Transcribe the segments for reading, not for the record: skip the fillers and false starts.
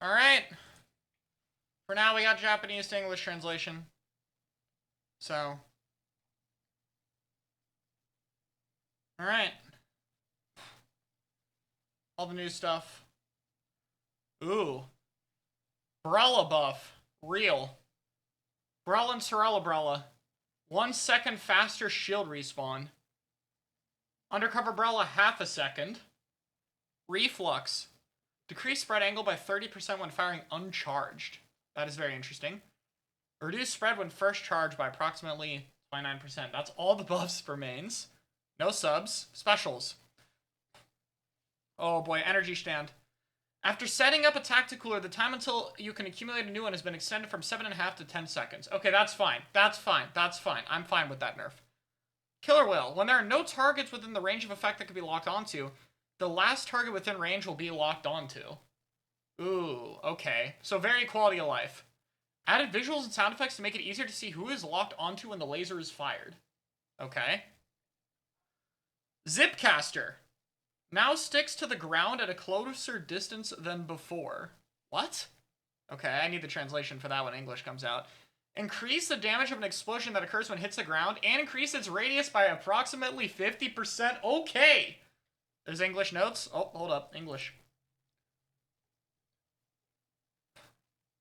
Alright. For now, we got Japanese to English translation. So. Alright. All the new stuff. Ooh. Brella buff. Real. Brella and Sorella Brella. 1 second faster shield respawn. Undercover Brella, half a second. Reflux. Decrease spread angle by 30% when firing uncharged. That is very interesting. Reduce spread when first charged by approximately 29%. That's all the buffs for mains. No subs. Specials. Oh boy, energy stand. After setting up a tactic cooler, the time until you can accumulate a new one has been extended from 7.5 to 10 seconds. Okay, that's fine. That's fine. That's fine. I'm fine with that nerf. Killer Whale. When there are no targets within the range of effect that can be locked onto, the last target within range will be locked onto. Ooh, okay. So very quality of life. Added visuals and sound effects to make it easier to see who is locked onto when the laser is fired. Okay. Zipcaster. Now sticks to the ground at a closer distance than before. What? Okay, I need the translation for that when English comes out. Increase the damage of an explosion that occurs when it hits the ground, and increase its radius by approximately 50%. Okay! There's English notes. Oh, hold up. English.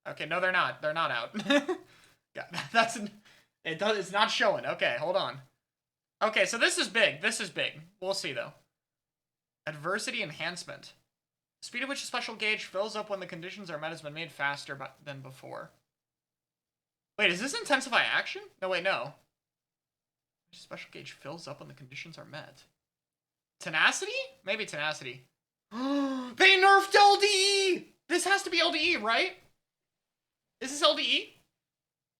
Okay, no, they're not. They're not out. Yeah, it's not showing. Okay, hold on. Okay, so this is big. This is big. We'll see, though. Adversity enhancement. Speed at which a special gauge fills up when the conditions are met has been made faster than before. Wait, is this intensify action? No, wait, no. Special gauge fills up when the conditions are met. Tenacity? Maybe tenacity. They nerfed LDE! This has to be LDE, right? Is this LDE?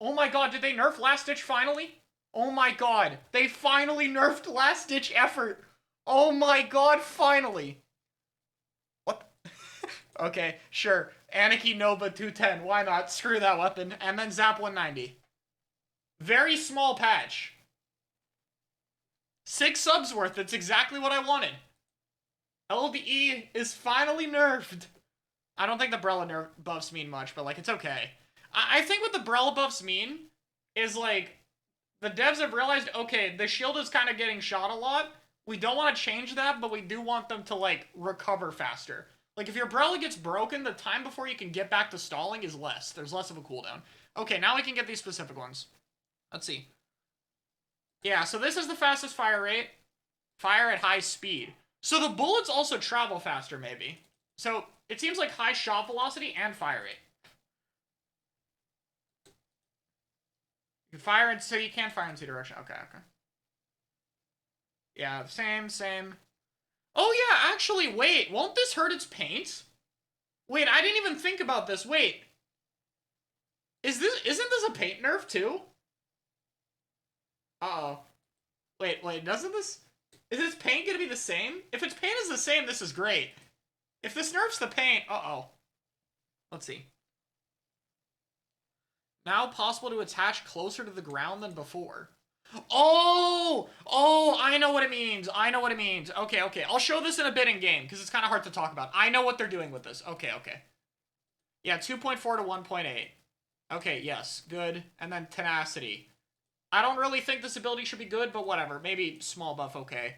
Oh my god, did they nerf Last Ditch finally? Oh my god, they finally nerfed Last Ditch Effort. Oh my god, finally. What? Okay, sure. Anarchy Nova 210, why not? Screw that weapon. And then Zap 190. Very small patch. 6 subs worth, that's exactly what I wanted. LDE is finally nerfed. I don't think the Brella nerf buffs mean much, but like, it's okay. I think what the Brella buffs mean is like, the devs have realized, okay, the shield is kind of getting shot a lot. We don't want to change that, but we do want them to like recover faster. Like if your Brella gets broken, the time before you can get back to stalling is less. There's less of a cooldown. Okay, now we can get these specific ones. Let's see. Yeah, so this is the fastest fire rate. Fire at high speed. So the bullets also travel faster, maybe. So it seems like high shot velocity and fire rate. You can fire in, so you can fire in two directions. Okay, okay. Yeah, same. Oh yeah, actually, wait. Won't this hurt its paint? Wait, I didn't even think about this. Wait. Isn't this a paint nerf too? Uh-oh. Wait, doesn't this... Is its paint gonna be the same? If its paint is the same, this is great. If this nerfs the paint... Uh-oh. Let's see. Now possible to attach closer to the ground than before. Oh, I know what it means. Okay. I'll show this in a bit in game, because it's kind of hard to talk about. I know what they're doing with this. Okay. Yeah, 2.4 to 1.8. Okay, yes, good. And then tenacity. I don't really think this ability should be good, but whatever. Maybe small buff, okay.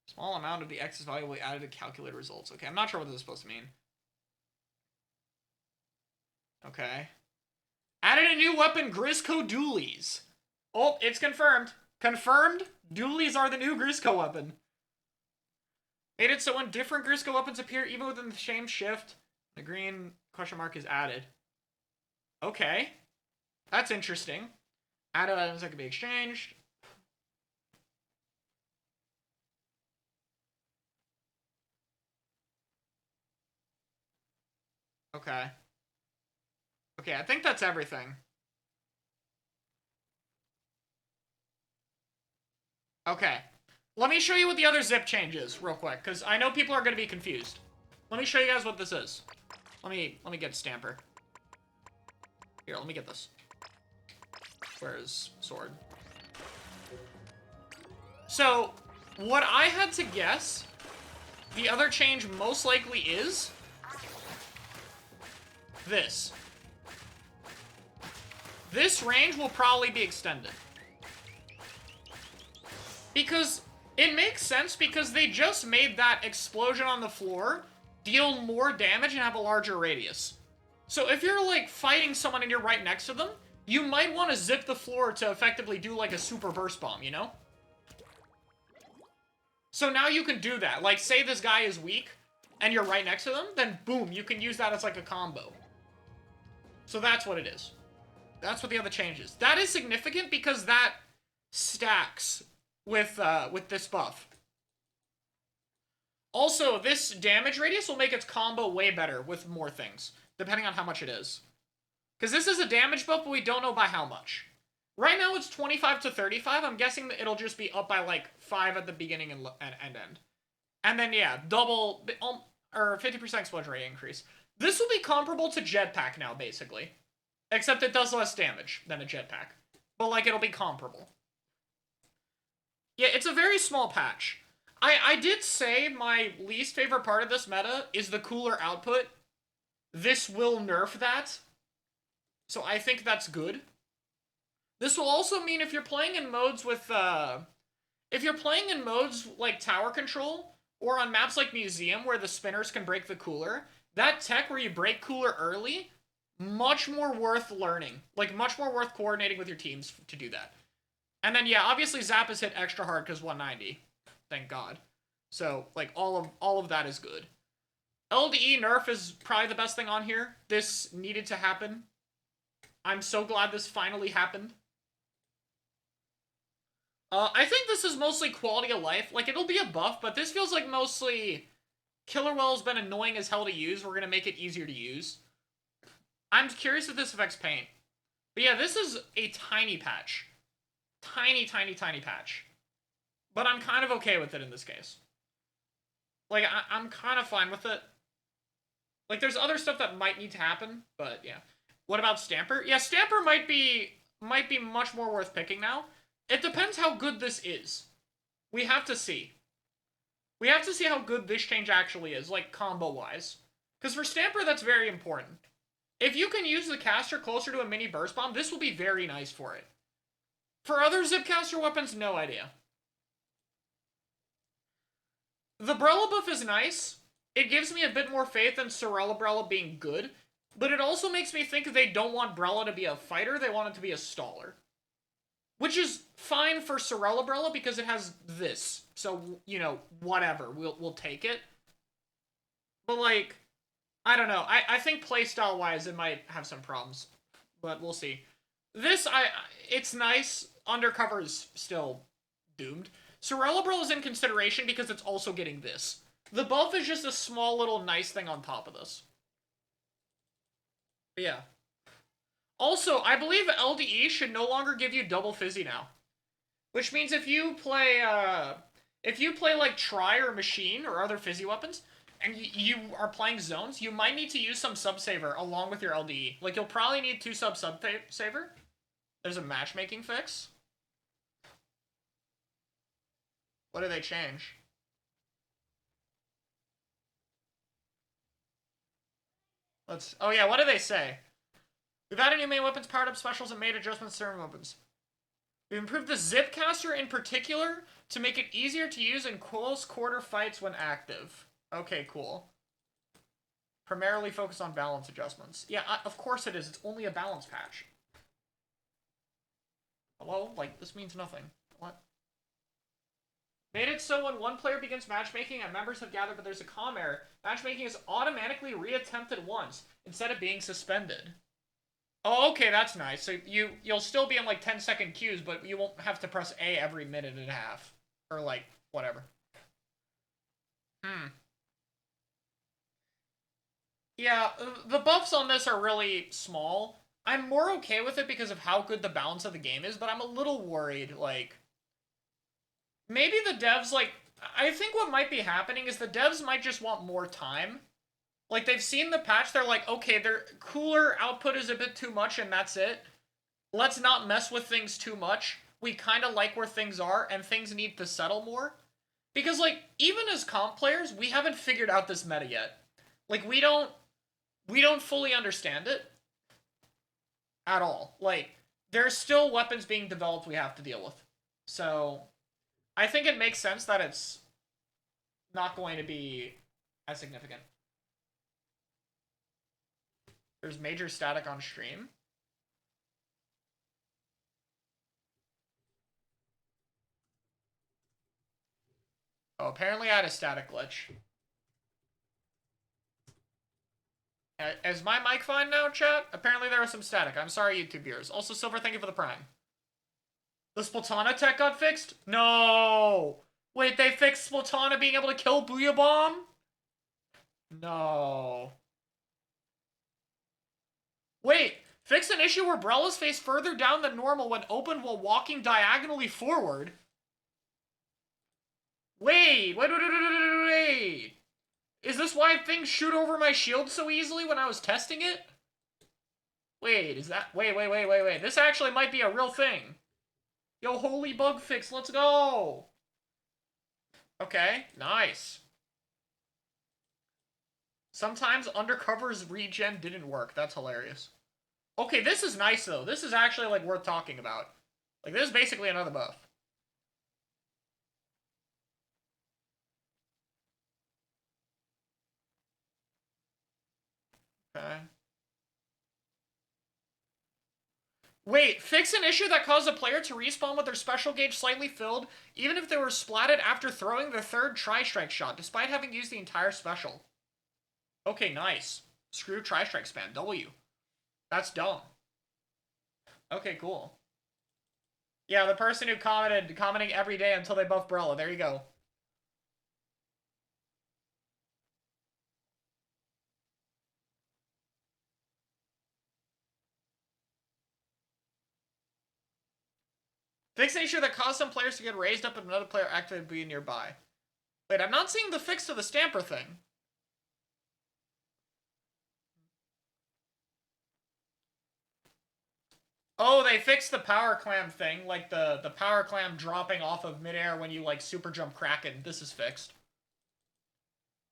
Small amount of the X's value will be added to calculate results. Okay, I'm not sure what this is supposed to mean. Okay. Added a new weapon, Grisco Dualies. Oh, it's confirmed. Confirmed, Dualies are the new Grisco weapon. Made it so when different Grisco weapons appear, even within the same shift, the green question mark is added. Okay. That's interesting. Added items that can be exchanged. Okay. Okay, I think that's everything. Okay. Let me show you what the other zip change is real quick, because I know people are going to be confused. Let me show you guys what this is. Let me get Stamper. Here, let me get this. Where's sword? So, what I had to guess the other change most likely is this. This range will probably be extended. Because it makes sense because they just made that explosion on the floor deal more damage and have a larger radius. So if you're like fighting someone and you're right next to them, you might want to zip the floor to effectively do like a super burst bomb, you know? So now you can do that. Like say this guy is weak and you're right next to them, then boom, you can use that as like a combo. So that's what it is. That's what the other change is. That is significant because that stacks with this buff. Also, this damage radius will make its combo way better with more things, depending on how much it is. Because this is a damage buff, but we don't know by how much. Right now it's 25 to 35. I'm guessing that it'll just be up by like 5 at the beginning and end. And then yeah, double or 50% explosion rate increase. This will be comparable to Jetpack now, basically. Except it does less damage than a Jetpack. But like it'll be comparable. Yeah, it's a very small patch. I did say my least favorite part of this meta is the cooler output. This will nerf that. So I think that's good. This will also mean if you're playing in modes with, if you're playing in modes like Tower Control, or on maps like Museum where the spinners can break the cooler, that tech where you break cooler early, much more worth learning. Like, much more worth coordinating with your teams to do that. And then, yeah, obviously Zap is hit extra hard because 190. Thank God. So, like, all of that is good. LDE nerf is probably the best thing on here. This needed to happen. I'm so glad this finally happened. I think this is mostly quality of life. Like, it'll be a buff, but this feels like mostly Killer Well's been annoying as hell to use. We're going to make it easier to use. I'm curious if this affects paint. But yeah, this is a tiny patch. Tiny, tiny, tiny patch. But I'm kind of okay with it in this case. Like, I'm kind of fine with it. Like, there's other stuff that might need to happen, but yeah. What about Stamper? Yeah, Stamper might be much more worth picking now. It depends how good this is. We have to see. We have to see how good this change actually is, like, combo-wise. Because for Stamper, that's very important. If you can use the caster closer to a mini burst bomb, this will be very nice for it. For other Zipcaster weapons, no idea. The Brella buff is nice. It gives me a bit more faith in Sorella Brella being good, but it also makes me think they don't want Brella to be a fighter, they want it to be a staller. Which is fine for Sorella Brella because it has this. So, you know, whatever. We'll take it. But, like, I don't know. I think playstyle-wise it might have some problems. But we'll see. This, it's nice. Undercover is still doomed. Sorella Brella is in consideration because it's also getting this. The buff is just a small little nice thing on top of this. But yeah. Also, I believe LDE should no longer give you double fizzy now. Which means if you play like Try or Machine or other fizzy weapons, and you are playing zones, you might need to use some sub-saver along with your LDE. Like, you'll probably need 2 sub-saver. There's a matchmaking fix. What do they change? Oh yeah, what do they say? We've added new main weapons, powered up specials, and made adjustments to certain weapons. We've improved the Zipcaster in particular to make it easier to use in close quarter fights when active. Okay, cool. Primarily focused on balance adjustments. Yeah, of course it is. It's only a balance patch. Hello? Like, this means nothing. What? Made it so when one player begins matchmaking and members have gathered but there's a comm error, matchmaking is automatically reattempted once, instead of being suspended. Oh, okay, that's nice. So you'll still be in, like, 10-second queues, but you won't have to press A every minute and a half. Or, like, whatever. Yeah, the buffs on this are really small. I'm more okay with it because of how good the balance of the game is, but I'm a little worried, like... Maybe the devs, like... I think what might be happening is the devs might just want more time. Like, they've seen the patch, they're like, okay, their cooler output is a bit too much, and that's it. Let's not mess with things too much. We kind of like where things are, and things need to settle more. Because, like, even as comp players, we haven't figured out this meta yet. Like, we don't fully understand it at all. Like, there's still weapons being developed we have to deal with. So, I think it makes sense that it's not going to be as significant. There's major static on stream. Oh, apparently I had a static glitch. Is my mic fine now, chat? Apparently there was some static. I'm sorry, YouTube viewers. Also, Silver, thank you for the prime. The Splatana tech got fixed? No! Wait, they fixed Splatana being able to kill Booyah Bomb? No. Wait, fix an issue where Brella's face further down than normal when open while walking diagonally forward? Wait. Is this why things shoot over my shield so easily when I was testing it? Wait, is that... Wait. This actually might be a real thing. Yo, holy bug fix, let's go! Okay, nice. Sometimes Undercover's regen didn't work. That's hilarious. Okay, this is nice, though. This is actually, like, worth talking about. Like, this is basically another buff. Okay. Wait, fix an issue that caused a player to respawn with their special gauge slightly filled, even if they were splatted after throwing their third tri-strike shot, despite having used the entire special. Okay, nice. Screw tri-strike spam. W. That's dumb. Okay, cool. Yeah, the person who commenting every day until they buff Brella. There you go. Fix an issue that caused some players to get raised up and another player actively be nearby. Wait, I'm not seeing the fix to the stamper thing. Oh, they fixed the power clam thing, like the power clam dropping off of midair when you, like, super jump Kraken. This is fixed.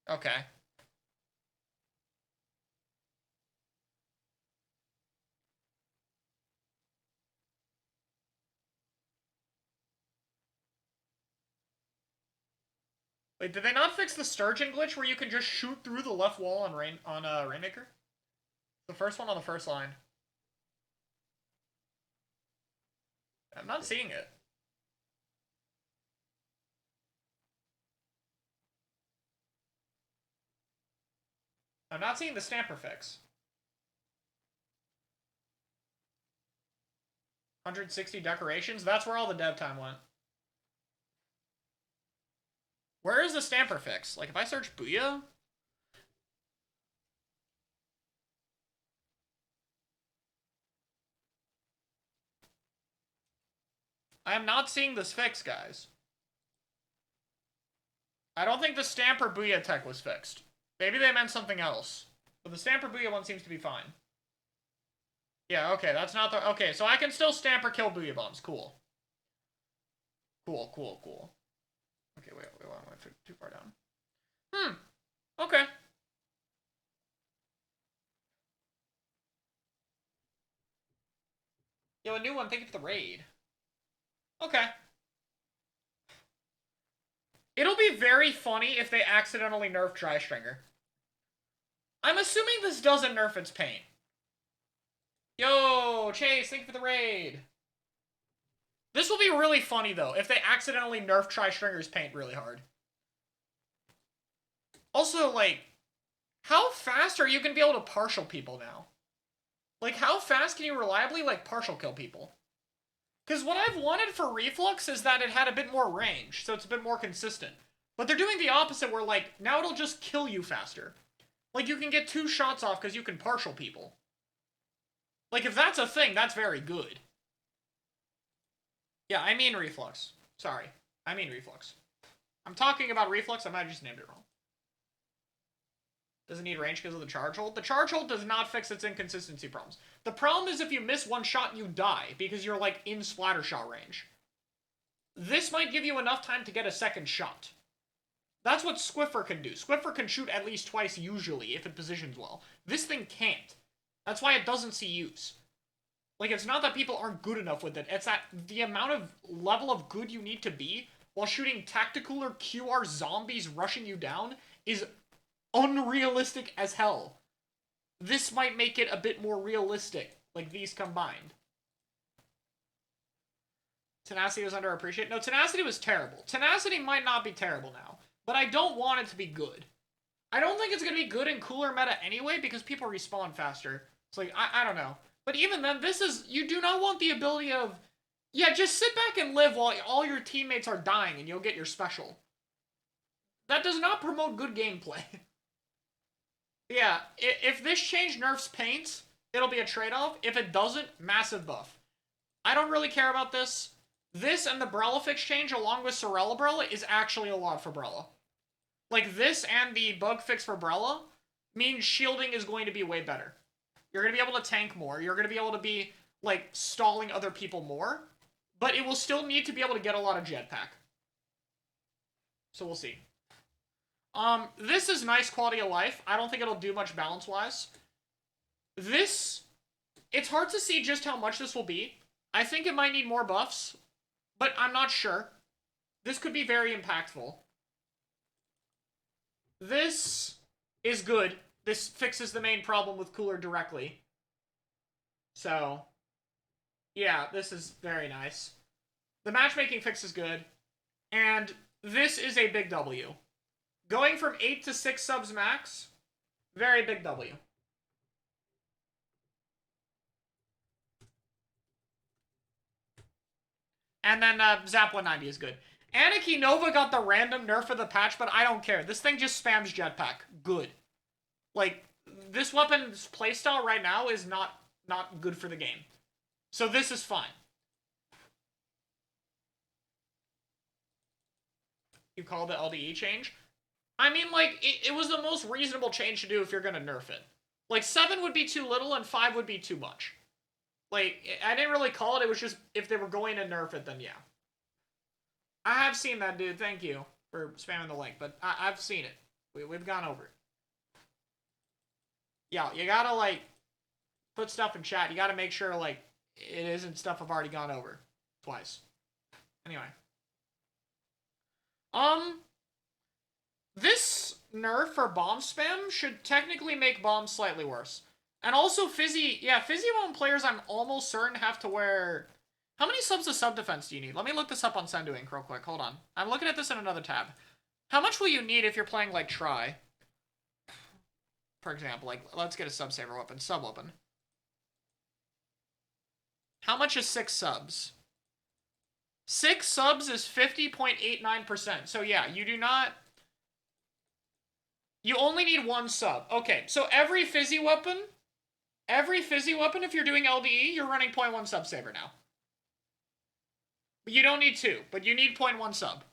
Okay. Wait, did they not fix the Sturgeon glitch where you can just shoot through the left wall on Rainmaker? The first one on the first line. I'm not seeing it. I'm not seeing the stamper fix. 160 decorations? That's where all the dev time went. Where is the stamper fix? Like, if I search Booyah? I am not seeing this fix, guys. I don't think the Stamper Booyah tech was fixed. Maybe they meant something else. But the Stamper Booyah one seems to be fine. Yeah, okay, that's not the... Okay, so I can still Stamper kill Booyah Bombs. Cool. Cool. Okay, wait, I went too far down. Okay. Yo, a new one, thank you for the raid. Okay. It'll be very funny if they accidentally nerf Tri-Stringer. I'm assuming this doesn't nerf its paint. Yo, Chase, thank you for the raid. This will be really funny, though, if they accidentally nerf Tri-Stringer's paint really hard. Also, like, how fast are you going to be able to partial people now? Like, how fast can you reliably, like, partial kill people? Because what I've wanted for Reflux is that it had a bit more range, so it's a bit more consistent. But they're doing the opposite, where, like, now it'll just kill you faster. Like, you can get 2 shots off because you can partial people. Like, if that's a thing, that's very good. Yeah, I mean Reflux. Sorry. I mean Reflux. I'm talking about Reflux, I might have just named it wrong. Does it need range because of the charge hold? The charge hold does not fix its inconsistency problems. The problem is if you miss one shot, you die, because you're, like, in splatter shot range. This might give you enough time to get a second shot. That's what Squiffer can do. Squiffer can shoot at least twice usually if it positions well. This thing can't. That's why it doesn't see use. Like, it's not that people aren't good enough with it. It's that the amount of level of good you need to be while shooting tactical or QR zombies rushing you down is unrealistic as hell. This might make it a bit more realistic, like these combined. Tenacity was underappreciated? No, Tenacity was terrible. Tenacity might not be terrible now, but I don't want it to be good. I don't think it's going to be good in cooler meta anyway because people respawn faster. It's like, I don't know. But even then, this is, you do not want the ability of, yeah, just sit back and live while all your teammates are dying and you'll get your special. That does not promote good gameplay. Yeah, if this change nerfs paints, it'll be a trade-off. If it doesn't, massive buff. I don't really care about this. This and the Brella fix change along with Sorella Brella is actually a lot for Brella. Like, this and the bug fix for Brella means shielding is going to be way better. You're going to be able to tank more. You're going to be able to be, like, stalling other people more. But it will still need to be able to get a lot of jetpack. So we'll see. This is nice quality of life. I don't think it'll do much balance-wise. This, it's hard to see just how much this will be. I think it might need more buffs, but I'm not sure. This could be very impactful. This is good. This fixes the main problem with Cooler directly. So, yeah, this is very nice. The matchmaking fix is good. And this is a big W. Going from 8 to 6 subs max, very big W. And then Zap 190 is good. Anarchy Nova got the random nerf of the patch, but I don't care. This thing just spams jetpack. Good. Like, this weapon's playstyle right now is not good for the game. So this is fine. You call the LDE change? I mean, like, it was the most reasonable change to do if you're gonna nerf it. Like, 7 would be too little and 5 would be too much. Like, I didn't really call it, it was just, if they were going to nerf it, then yeah. I have seen that, dude, thank you for spamming the link, but I've seen it. We've gone over it. Yeah, you gotta, like, put stuff in chat. You gotta make sure, like, it isn't stuff I've already gone over twice. Anyway. This nerf for bomb spam should technically make bombs slightly worse. And also Fizzy, yeah, Fizzy bomb players I'm almost certain have to wear... How many subs of sub defense do you need? Let me look this up on Sendoink real quick, hold on. I'm looking at this in another tab. How much will you need if you're playing like Try? For example, like, let's get a sub-saver weapon, sub-weapon. How much is 6 subs? 6 subs is 50.89%. So yeah, you do not... You only need 1 sub. Okay, so every fizzy weapon, if you're doing LDE, you're running 0.1 sub saver now. But you don't need 2, but you need 0.1 sub.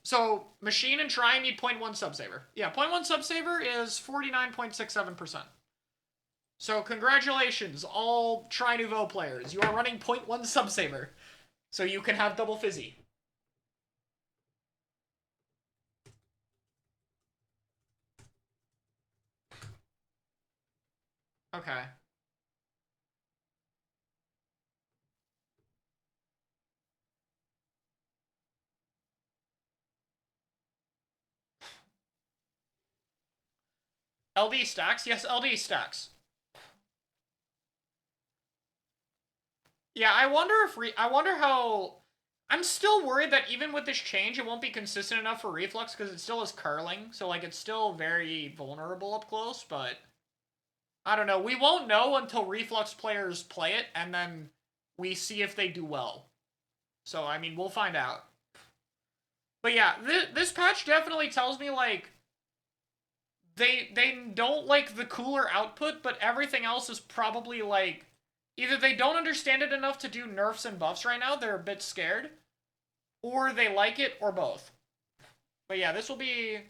So, Machine and Try need 0.1 sub saver. Yeah, 0.1 sub saver is 49.67%. So, congratulations, all Try Nouveau players. You are running 0.1 sub saver. So you can have double fizzy. Okay. LD stacks? Yes, LD stacks. Yeah, I wonder how... I'm still worried that even with this change, it won't be consistent enough for Reflux, because it still is curling, so, like, it's still very vulnerable up close, but... I don't know. We won't know until Reflux players play it, and then we see if they do well. So, I mean, we'll find out. But yeah, this patch definitely tells me, like, they don't like the cooler output, but everything else is probably, like, either they don't understand it enough to do nerfs and buffs right now, they're a bit scared, or they like it, or both. But yeah, this will be...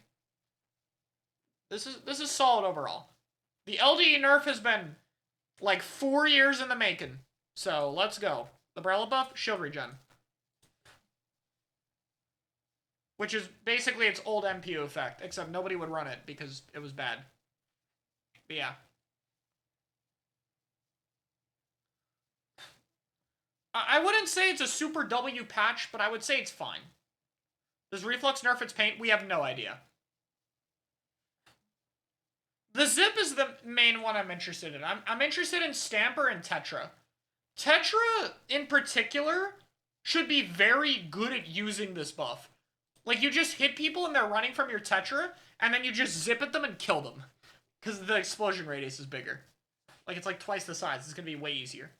This is solid overall. The LDE nerf has been, like, 4 years in the making. So, let's go. The Brella buff, shield regen. which is basically its old MPU effect, except nobody would run it because it was bad. But yeah. I wouldn't say it's a super W patch, but I would say it's fine. Does Reflux nerf its paint? We have no idea. The Zip is the main one I'm interested in. I'm interested in Stamper and Tetra. Tetra, in particular, should be very good at using this buff. Like, you just hit people and they're running from your Tetra, and then you just zip at them and kill them. Because the explosion radius is bigger. Like, it's like twice the size. It's going to be way easier.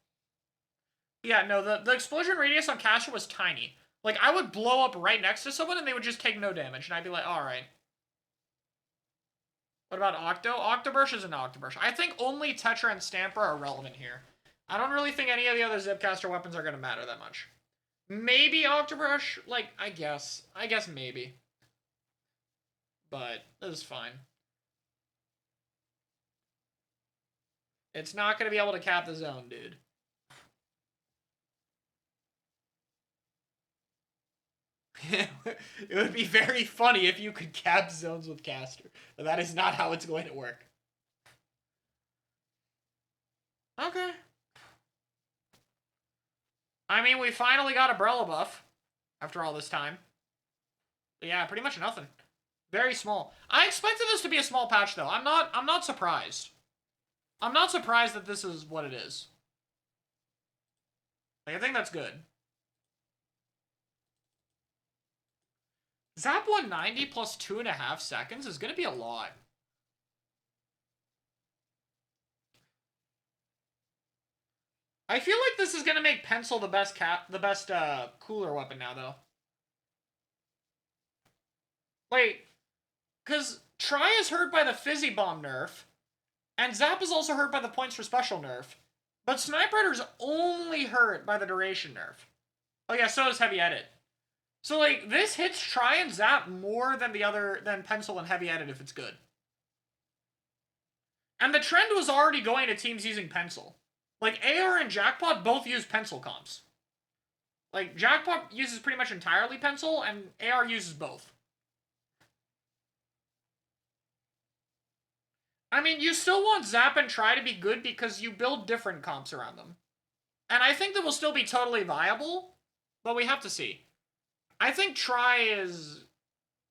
Yeah, no, the explosion radius on Caster was tiny. Like, I would blow up right next to someone and they would just take no damage. And I'd be like, alright. What about Octo? Octoburst is an Octoburst. I think only Tetra and Stamper are relevant here. I don't really think any of the other Zipcaster weapons are going to matter that much. Maybe Octobrush, like, I guess maybe. But, this is fine. It's not going to be able to cap the zone, dude. It would be very funny if you could cap zones with Caster. But that is not how it's going to work. Okay. I mean, we finally got a Brella buff after all this time. But yeah, pretty much nothing. Very small. I expected this to be a small patch, though. I'm not surprised. I'm not surprised that this is what it is. Like, I think that's good. Zap 190 plus 2.5 seconds is going to be a lot. I feel like this is going to make Pencil the best cooler weapon now, though. Like, because Try is hurt by the Fizzy Bomb nerf, and Zap is also hurt by the Points for Special nerf, but Sniper Rider's only hurt by the Duration nerf. Oh yeah, so is Heavy Edit. So, like, this hits Try and Zap more than than Pencil and Heavy Edit if it's good. And the trend was already going to teams using Pencil. Like, AR and Jackpot both use Pencil comps. Like, Jackpot uses pretty much entirely Pencil, and AR uses both. I mean, you still want Zap and Try to be good because you build different comps around them. And I think that will still be totally viable, but we have to see. I think Try is...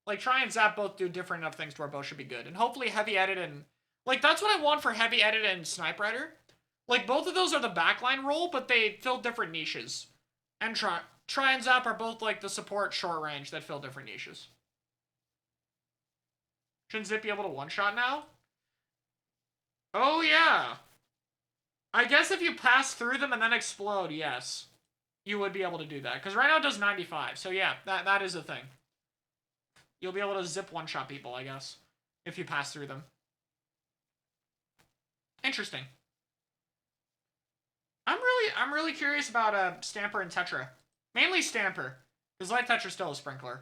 Like, Try and Zap both do different enough things to where both should be good. And hopefully Heavy Edit and... Like, that's what I want for Heavy Edit and Sniper Rider. Like, both of those are the backline role, but they fill different niches. And Try and Zap are both, like, the support short range that fill different niches. Shouldn't Zip be able to one-shot now? Oh, yeah. I guess if you pass through them and then explode, yes. You would be able to do that. Because right now it does 95. So yeah, that is a thing. You'll be able to zip one-shot people, I guess. If you pass through them. Interesting. I'm really curious about Stamper and Tetra. Mainly Stamper. Because Light Tetra's still a Sprinkler.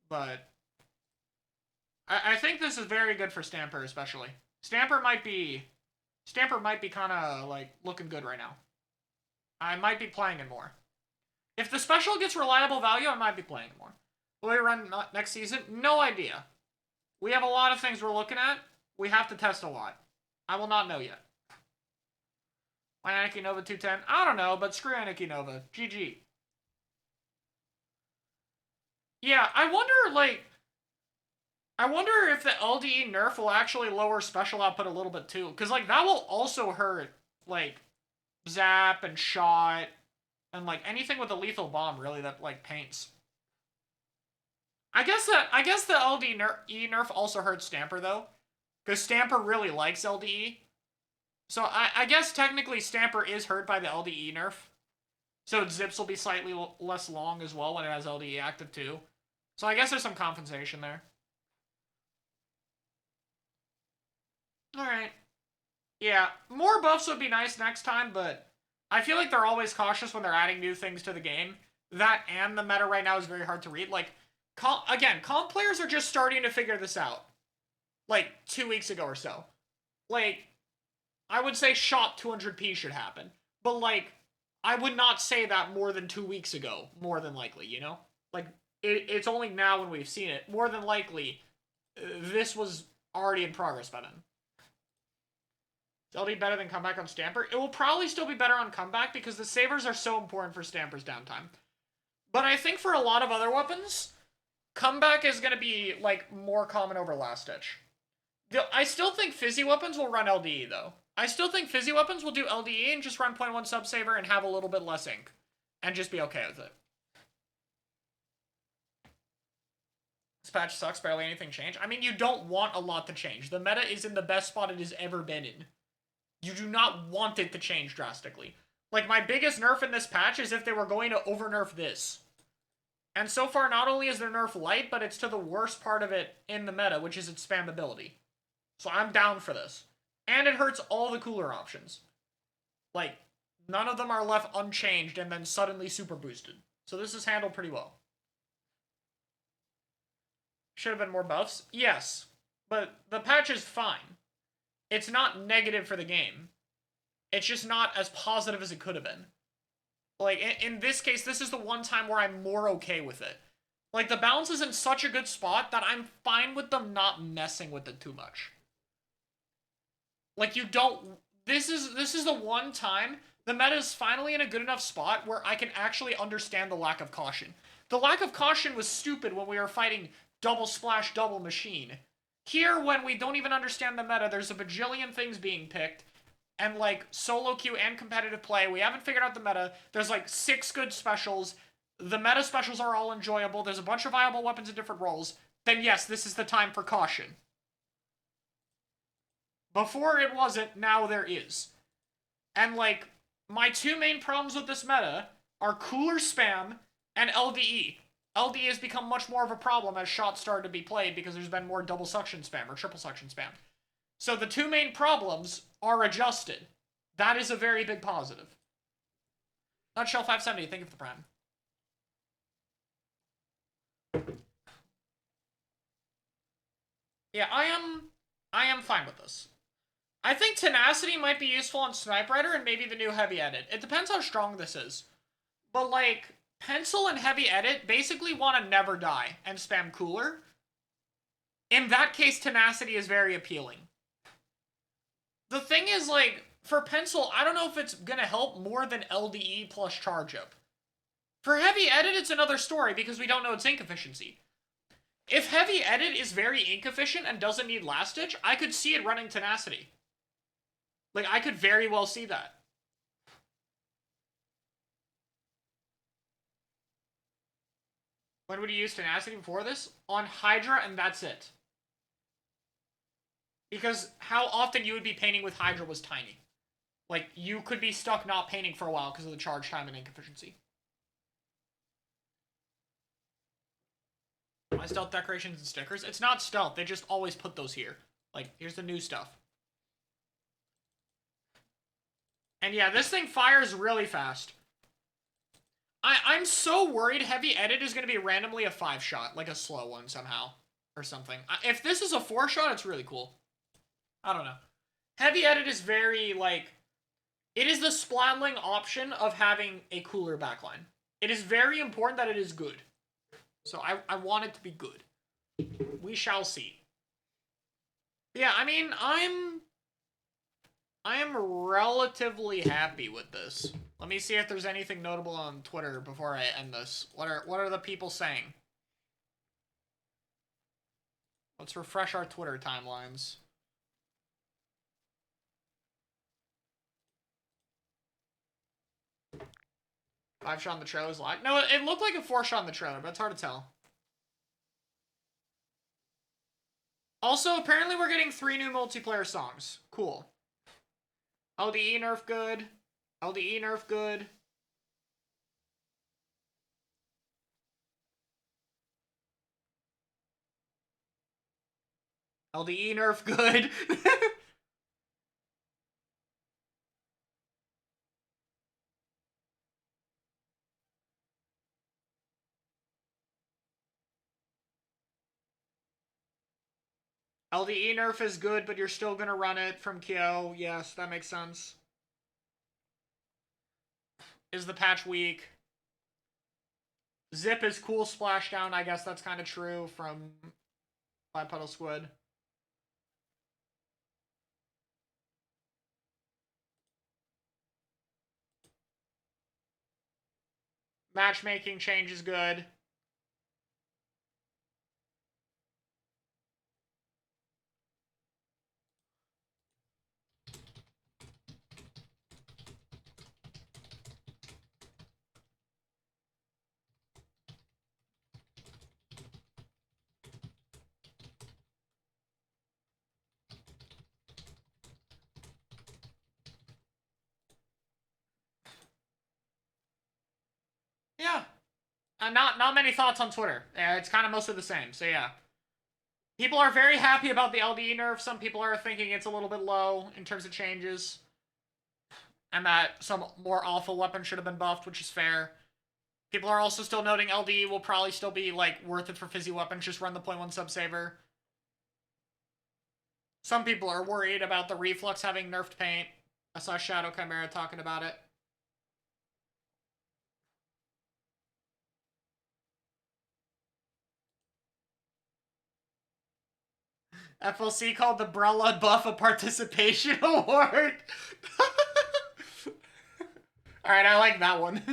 But I think this is very good for Stamper, especially. Stamper might be kind of, like, looking good right now. I might be playing it more. If the special gets reliable value, I might be playing it more. Will we run next season? No idea. We have a lot of things we're looking at. We have to test a lot. I will not know yet. Why Anarchy Nova 210? I don't know, but screw Anarchy Nova. GG. Yeah, I wonder if the LDE nerf will actually lower special output a little bit too. Because, like, that will also hurt, like, Zap and Shot and, like, anything with a lethal bomb, really, that, like, paints. I guess the LDE nerf also hurts Stamper, though. Because Stamper really likes LDE. So I guess technically Stamper is hurt by the LDE nerf. So Zips will be slightly less long as well when it has LDE active, too. So I guess there's some compensation there. Alright. Yeah, more buffs would be nice next time, but I feel like they're always cautious when they're adding new things to the game. That and the meta right now is very hard to read. Like, comp players are just starting to figure this out. Like, 2 weeks ago or so. Like, I would say Shot 200p should happen. But, like, I would not say that more than 2 weeks ago, more than likely, you know? Like, it's only now when we've seen it. More than likely, this was already in progress by then. Is LD better than comeback on Stamper? It will probably still be better on comeback because the sabers are so important for Stamper's downtime. But I think for a lot of other weapons, comeback is going to be, like, more common over Last Ditch. I still think Fizzy weapons will run LDE, though. I still think Fizzy weapons will do LDE and just run 0.1 sub-saver and have a little bit less ink. And just be okay with it. This patch sucks, barely anything changed. I mean, you don't want a lot to change. The meta is in the best spot it has ever been in. You do not want it to change drastically. Like, my biggest nerf in this patch is if they were going to over-nerf this. And so far, not only is their nerf light, but it's to the worst part of it in the meta, which is its spammability. So I'm down for this. And it hurts all the cooler options. Like, none of them are left unchanged and then suddenly super boosted. So this is handled pretty well. Should have been more buffs? Yes. But the patch is fine. It's not negative for the game. It's just not as positive as it could have been. Like, in this case, this is the one time where I'm more okay with it. Like, the balance is in such a good spot that I'm fine with them not messing with it too much. Like, you don't... This is the one time the meta is finally in a good enough spot where I can actually understand the lack of caution. The lack of caution was stupid when we were fighting double splash, double machine. Here, when we don't even understand the meta, there's a bajillion things being picked, and, like, solo queue and competitive play, we haven't figured out the meta, there's, like, 6 good specials, the meta specials are all enjoyable, there's a bunch of viable weapons in different roles, then yes, this is the time for caution. Before it wasn't, now there is. And, like, my 2 main problems with this meta are cooler spam and LDE. LDE has become much more of a problem as shots started to be played because there's been more double suction spam or triple suction spam. So the 2 main problems are adjusted. That is a very big positive. Nutshell 570, thank you for the prime. Yeah, I am fine with this. I think Tenacity might be useful on Snipe Rider and maybe the new Heavy Edit. It depends how strong this is. But, like, Pencil and Heavy Edit basically want to never die and spam cooler. In that case, Tenacity is very appealing. The thing is, like, for Pencil, I don't know if it's gonna help more than LDE plus charge up. For Heavy Edit, it's another story because we don't know its ink efficiency. If Heavy Edit is very ink efficient and doesn't need Last Ditch, I could see it running Tenacity. Like, I could very well see that. When would you use Tenacity before this? On Hydra, and that's it. Because how often you would be painting with Hydra was tiny. Like, you could be stuck not painting for a while because of the charge time and ink efficiency. My stealth decorations and stickers? It's not stealth, they just always put those here. Like, here's the new stuff. And yeah, this thing fires really fast. I'm so worried Heavy Edit is going to be randomly a 5-shot, like a slow one somehow. Or something. If this is a 4-shot, it's really cool. I don't know. Heavy Edit is very, like... It is the splatling option of having a cooler backline. It is very important that it is good. So I want it to be good. We shall see. Yeah, I mean, I am relatively happy with this. Let me see if there's anything notable on Twitter before I end this. What are the people saying? Let's refresh our Twitter timelines. Five shot on the trailer's live. No, it looked like a 4-shot on the trailer, but it's hard to tell. Also, apparently we're getting 3 new multiplayer songs. Cool. LDE nerf good. LDE nerf good. LDE nerf good. LDE nerf is good, but you're still gonna run it from Kyo. Yes, that makes sense. Is the patch weak? Zip is cool splashdown. I guess that's kind of true from Bipedal Squid. Matchmaking change is good. Yeah. Not many thoughts on Twitter. It's kind of mostly the same. So yeah. People are very happy about the LDE nerf. Some people are thinking it's a little bit low in terms of changes. And that some more awful weapons should have been buffed, which is fair. People are also still noting LDE will probably still be, like, worth it for fizzy weapons. Just run the 0.1 subsaver. Some people are worried about the reflux having nerfed paint. I saw Shadow Chimera talking about it. FLC called the Brella buff a participation award. Alright, I like that one.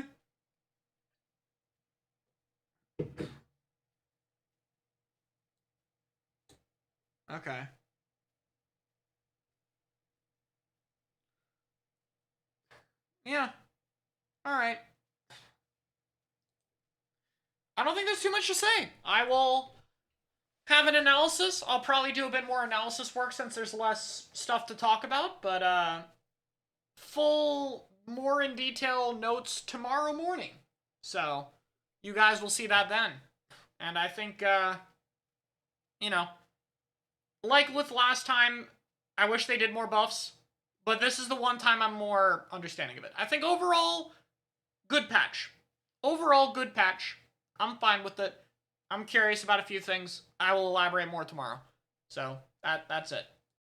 Okay. Yeah. Alright. I don't think there's too much to say. I will have an analysis. I'll probably do a bit more analysis work since there's less stuff to talk about, but full, more in detail notes tomorrow morning. So, you guys will see that then. And I think, you know, like with last time, I wish they did more buffs, but this is the one time I'm more understanding of it. I think overall, good patch. Overall, good patch. I'm fine with it. I'm curious about a few things. I will elaborate more tomorrow. So, that's it.